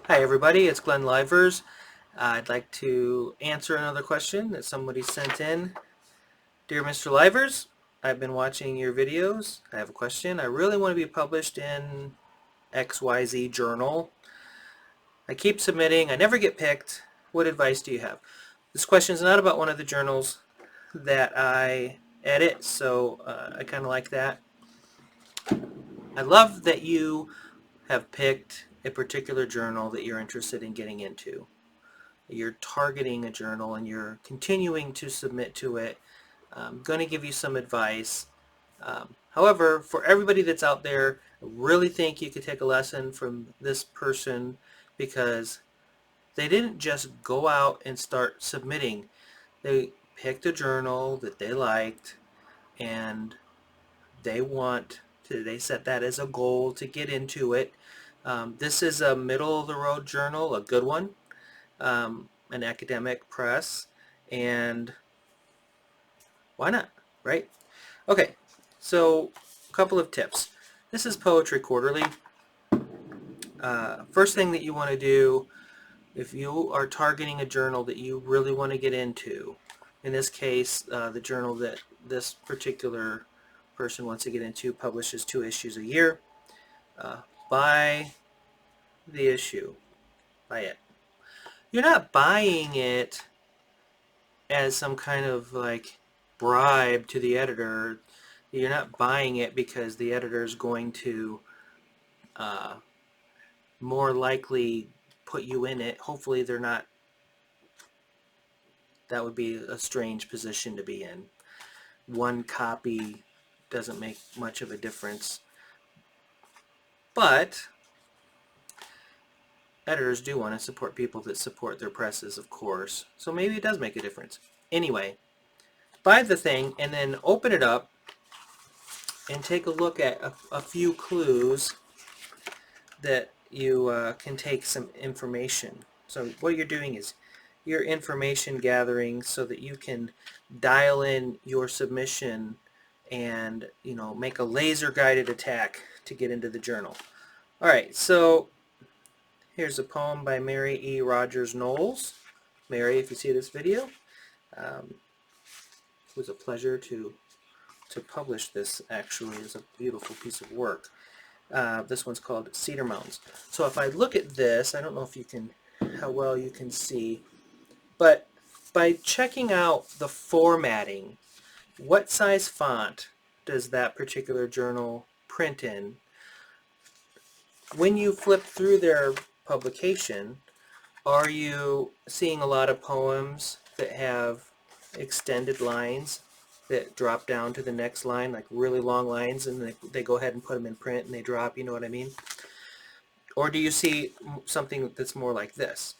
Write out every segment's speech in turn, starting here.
Hi everybody, it's Glenn Livers. I'd like to answer another question that somebody sent in. Dear Mr. Livers, I've been watching your videos. I have a question. I really want to be published in XYZ journal. I keep submitting. I never get picked. What advice do you have? This question is not about one of the journals that I edit, so I kind of like that. I love that you have picked a particular journal that you're interested in getting into. You're targeting a journal and you're continuing to submit to it. I'm going to give you some advice. However, for everybody that's out there, I really think you could take a lesson from this person because they didn't just go out and start submitting. They picked a journal that they liked and they set that as a goal to get into it. This is a middle of the road journal, a good one. An academic press, and why not, right? Okay, so a couple of tips. This is Poetry Quarterly. First thing that you want to do if you are targeting a journal that you really want to get into, in this case, the journal that this particular person wants to get into publishes 2 issues a year. Buy the issue. Buy it. You're not buying it as some kind of like bribe to the editor. You're not buying it because the editor is going to uh, more likely put you in it. Hopefully they're not. That would be a strange position to be in. One copy doesn't make much of a difference. But editors do want to support people that support their presses, of course. So maybe it does make a difference. Anyway, buy the thing and then open it up and take a look at a few clues that you can take some information. So what you're doing is you're information gathering so that you can dial in your submission and make a laser guided attack to get into the journal. Alright, so here's a poem by Mary E. Rogers Knowles. Mary, if you see this video, it was a pleasure to publish this. Actually, is a beautiful piece of work. This one's called Cedar Mountains. So if I look at this, I don't know if you can, how well you can see, but by checking out the formatting, what size font does that particular journal print in? When you flip through their publication, are you seeing a lot of poems that have extended lines that drop down to the next line, like really long lines, and they go ahead and put them in print and they drop, you know what I mean? Or do you see something that's more like this?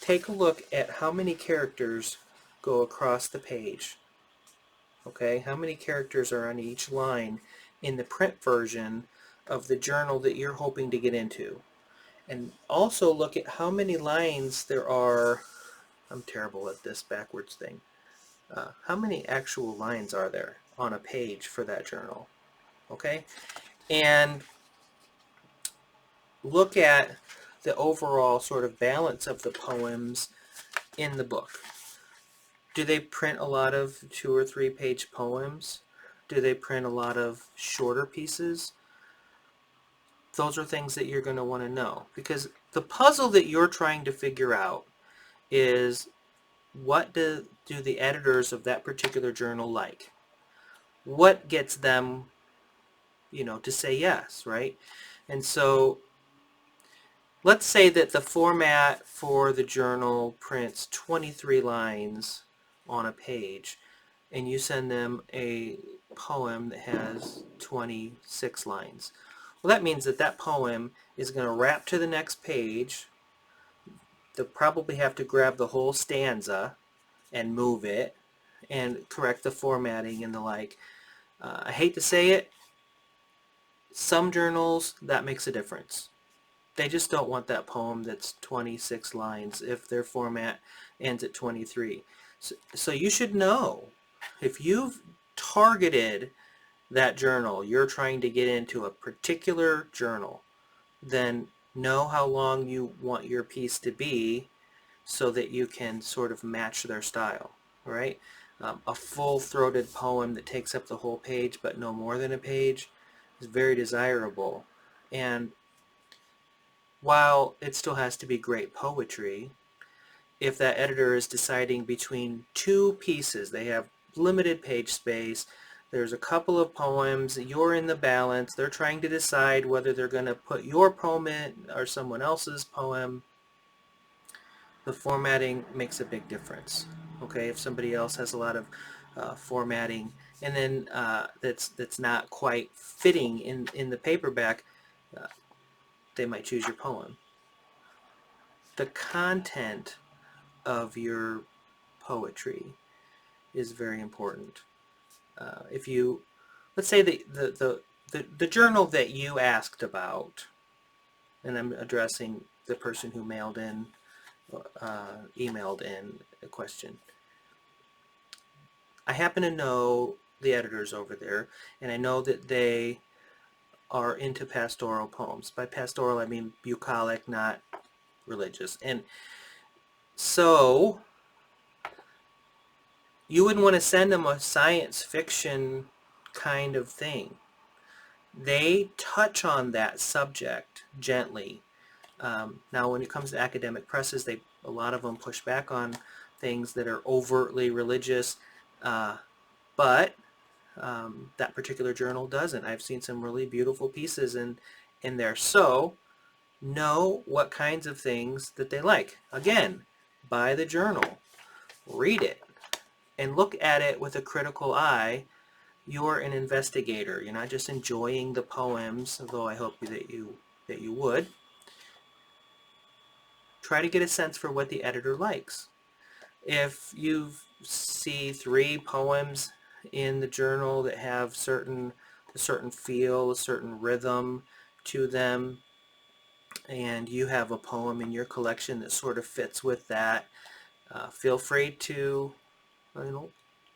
Take a look at how many characters go across the page. Okay, how many characters are on each line in the print version of the journal that you're hoping to get into? And also look at how many lines there are. I'm terrible at this backwards thing. How many actual lines are there on a page for that journal? Okay, and look at the overall sort of balance of the poems in the book. Do they print a lot of 2 or 3 page poems? Do they print a lot of shorter pieces? Those are things that you're going to want to know, because the puzzle that you're trying to figure out is, what do the editors of that particular journal like? What gets them, to say yes, right? And so let's say that the format for the journal prints 23 lines on a page, and you send them a poem that has 26 lines. Well, that means that that poem is going to wrap to the next page. They'll probably have to grab the whole stanza and move it and correct the formatting and the like. I hate to say it, some journals, that makes a difference. They just don't want that poem that's 26 lines if their format ends at 23. So you should know, if you've targeted that journal, you're trying to get into a particular journal, then know how long you want your piece to be so that you can sort of match their style, right? A full-throated poem that takes up the whole page but no more than a page is very desirable. And while it still has to be great poetry, if that editor is deciding between two pieces, they have limited page space, there's a couple of poems, you're in the balance, they're trying to decide whether they're going to put your poem in or someone else's poem, the formatting makes a big difference. Okay, if somebody else has a lot of formatting and then that's not quite fitting in the paperback, uh, they might choose your poem. The content of your poetry is very important. If you, let's say the journal that you asked about, and I'm addressing the person who emailed in a question. I happen to know the editors over there, and I know that they are into pastoral poems. By pastoral, I mean bucolic, not religious. And so you wouldn't want to send them a science fiction kind of thing. They touch on that subject gently. Now, when it comes to academic presses, a lot of them push back on things that are overtly religious, but that particular journal doesn't. I've seen some really beautiful pieces in there. So know what kinds of things that they like. Again, buy the journal, read it, and look at it with a critical eye. You're an investigator. You're not just enjoying the poems, although I hope that you would. Try to get a sense for what the editor likes. If you see 3 poems in the journal that have a certain feel, a certain rhythm to them, and you have a poem in your collection that sort of fits with that, feel free to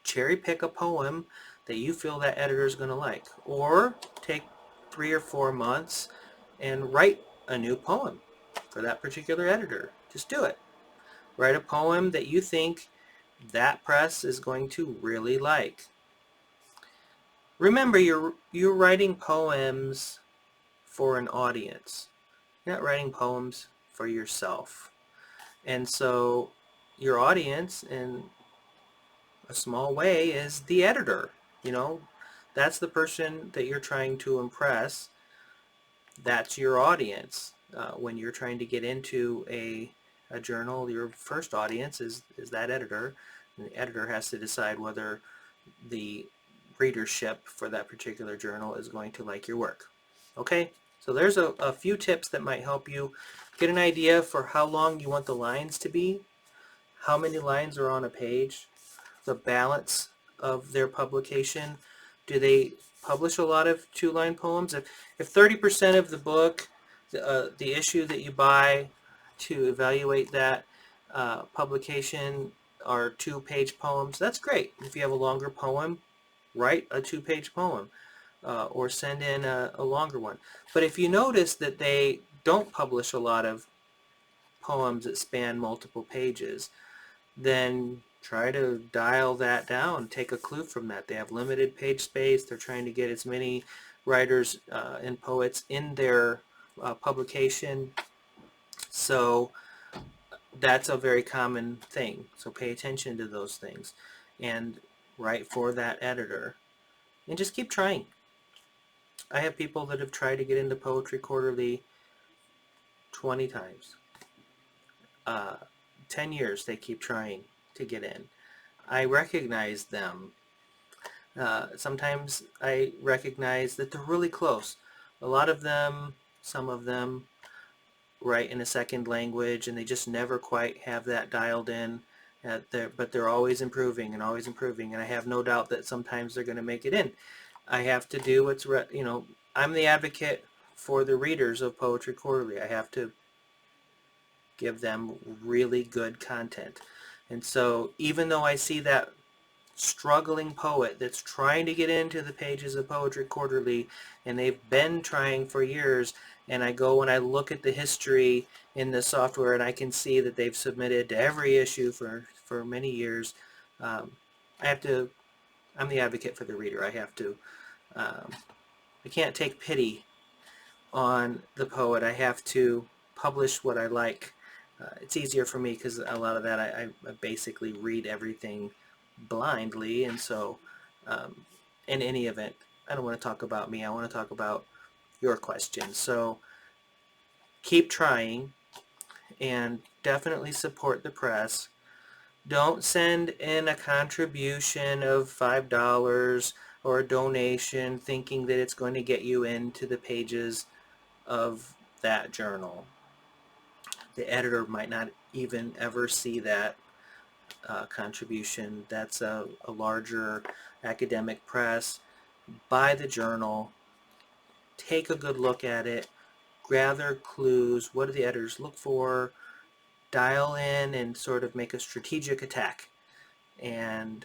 cherry pick a poem that you feel that editor is going to like, or take 3 or 4 months and write a new poem for that particular editor. Just do it. Write a poem that you think that press is going to really like. Remember, you're writing poems for an audience. You're not writing poems for yourself. And so your audience, in a small way, is the editor. That's the person that you're trying to impress. That's your audience. When you're trying to get into a journal, your first audience is that editor. And the editor has to decide whether the readership for that particular journal is going to like your work. Okay, so there's a few tips that might help you get an idea for how long you want the lines to be, how many lines are on a page, the balance of their publication. Do they publish a lot of 2-line poems? If 30% of the book, the issue that you buy to evaluate that publication are 2-page poems, that's great. If you have a longer poem, write a 2-page poem or send in a longer one. But if you notice that they don't publish a lot of poems that span multiple pages, then try to dial that down. Take a clue from that. They have limited page space. They're trying to get as many writers and poets in their publication. So that's a very common thing. So pay attention to those things and write for that editor. And just keep trying. I have people that have tried to get into Poetry Quarterly 20 times. 10 years they keep trying to get in. I recognize them. Sometimes I recognize that they're really close. A lot of them, some of them, write in a second language and they just never quite have that dialed in. But they're always improving and always improving, and I have no doubt that sometimes they're going to make it in. I have to do what's I'm the advocate for the readers of Poetry Quarterly. I have to give them really good content. And so even though I see that struggling poet that's trying to get into the pages of Poetry Quarterly, and they've been trying for years, and I go and I look at the history in the software and I can see that they've submitted to every issue for many years. I'm the advocate for the reader. I can't take pity on the poet. I have to publish what I like. It's easier for me because a lot of that I basically read everything blindly, and so in any event, I don't want to talk about me. I want to talk about your questions. So keep trying and definitely support the press. Don't send in a contribution of $5 or a donation thinking that it's going to get you into the pages of that journal. The editor might not even ever see that contribution. That's a larger academic press. Buy the journal. Take a good look at it. Gather clues. What do the editors look for? Dial in and sort of make a strategic attack. And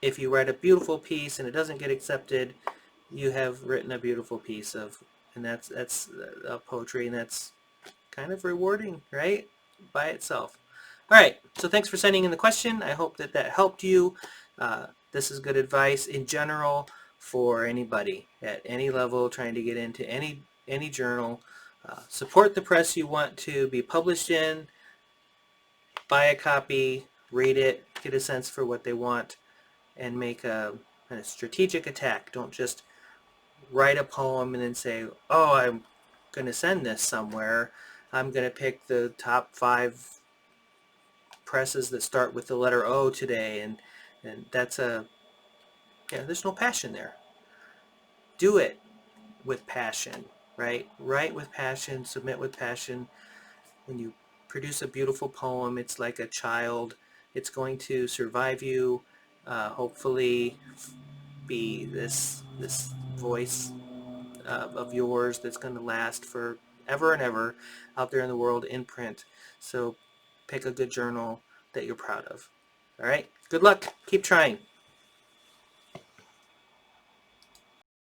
if you write a beautiful piece and it doesn't get accepted, you have written a beautiful piece and that's poetry, and that's kind of rewarding, right? By itself. All right, so thanks for sending in the question. I hope that helped you. This is good advice in general for anybody at any level trying to get into any journal. Support the press you want to be published in. Buy a copy, read it, get a sense for what they want, and make a strategic attack. Don't just write a poem and then say, oh, I'm going to send this somewhere. I'm going to pick the top 5 presses that start with the letter O today, and that's there's no passion there. Do it with passion, right? Write with passion, submit with passion. When you produce a beautiful poem, it's like a child. It's going to survive you, hopefully be this voice of yours that's going to last for ever and ever out there in the world in print. So pick a good journal that you're proud of. All right, good luck. Keep trying.